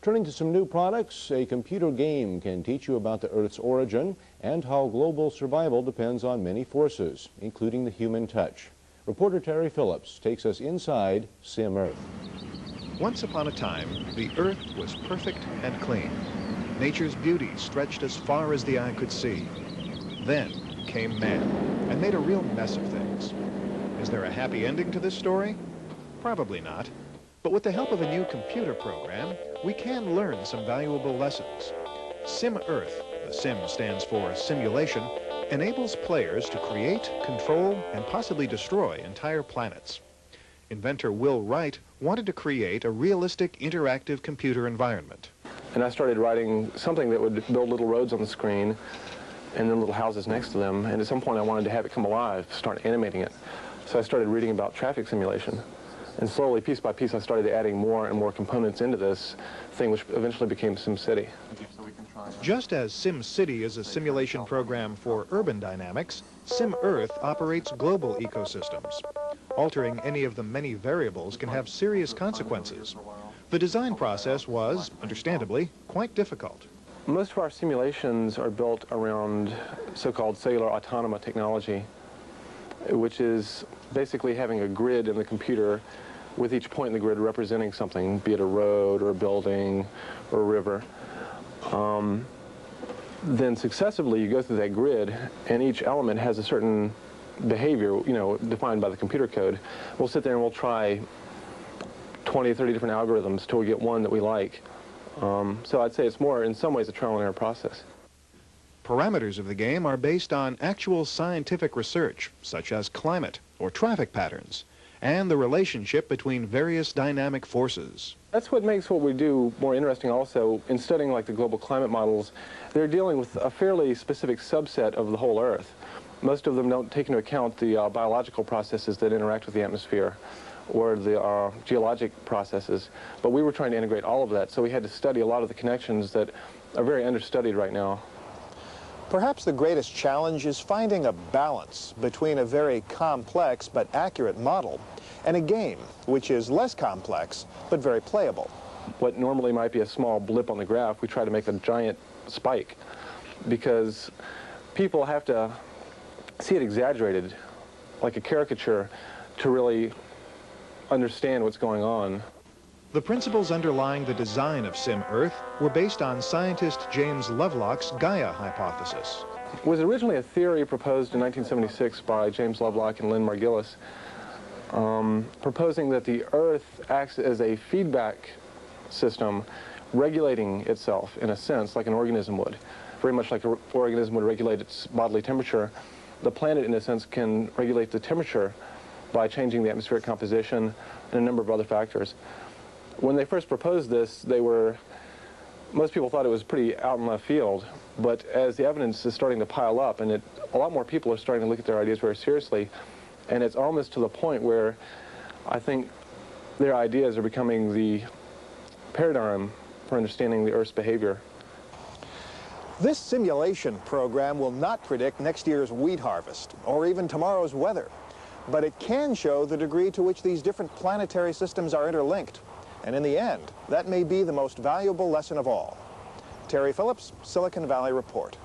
Turning to some new products, a computer game can teach you about the Earth's origin and how global survival depends on many forces, including the human touch. Reporter Terry Phillips takes us inside Sim Earth. Once upon a time, the Earth was perfect and clean. Nature's beauty stretched as far as the eye could see. Then came man and made a real mess of things. Is there a happy ending to this story? Probably not. But with the help of a new computer program, we can learn some valuable lessons. Sim Earth, the sim stands for simulation, enables players to create, control, and possibly destroy entire planets. Inventor Will Wright wanted to create a realistic interactive computer environment. And I started writing something that would build little roads on the screen and then little houses next to them. And at some point I wanted to have it come alive, start animating it. So I started reading about traffic simulation. And slowly, piece by piece, I started adding more and more components into this thing, which eventually became SimCity. Just as SimCity is a simulation program for urban dynamics, Sim Earth operates global ecosystems. Altering any of the many variables can have serious consequences. The design process was, understandably, quite difficult. Most of our simulations are built around so-called cellular autonoma technology, which is basically having a grid in the computer with each point in the grid representing something, be it a road or a building or a river. Then successively you go through that grid and each element has a certain behavior, defined by the computer code. We'll sit there and we'll try 20 or 30 different algorithms till we get one that we like. So I'd say it's more, in some ways, a trial and error process. Parameters of the game are based on actual scientific research, such as climate or traffic patterns, and the relationship between various dynamic forces. That's what makes what we do more interesting also. In studying like the global climate models, they're dealing with a fairly specific subset of the whole Earth. Most of them don't take into account the biological processes that interact with the atmosphere or the geologic processes. But we were trying to integrate all of that, so we had to study a lot of the connections that are very understudied right now. Perhaps the greatest challenge is finding a balance between a very complex but accurate model and a game which is less complex but very playable. What normally might be a small blip on the graph, we try to make a giant spike because people have to see it exaggerated, like a caricature, to really understand what's going on. The principles underlying the design of Sim Earth were based on scientist James Lovelock's Gaia hypothesis. It was originally a theory proposed in 1976 by James Lovelock and Lynn Margulis, proposing that the Earth acts as a feedback system regulating itself, in a sense, like an organism would. Very much like an organism would regulate its bodily temperature. The planet, in a sense, can regulate the temperature by changing the atmospheric composition and a number of other factors. When they first proposed this, most people thought it was pretty out in left field, but as the evidence is starting to pile up, and a lot more people are starting to look at their ideas very seriously, and it's almost to the point where I think their ideas are becoming the paradigm for understanding the Earth's behavior. This simulation program will not predict next year's wheat harvest or even tomorrow's weather, but it can show the degree to which these different planetary systems are interlinked. And in the end, that may be the most valuable lesson of all. Terry Phillips, Silicon Valley Report.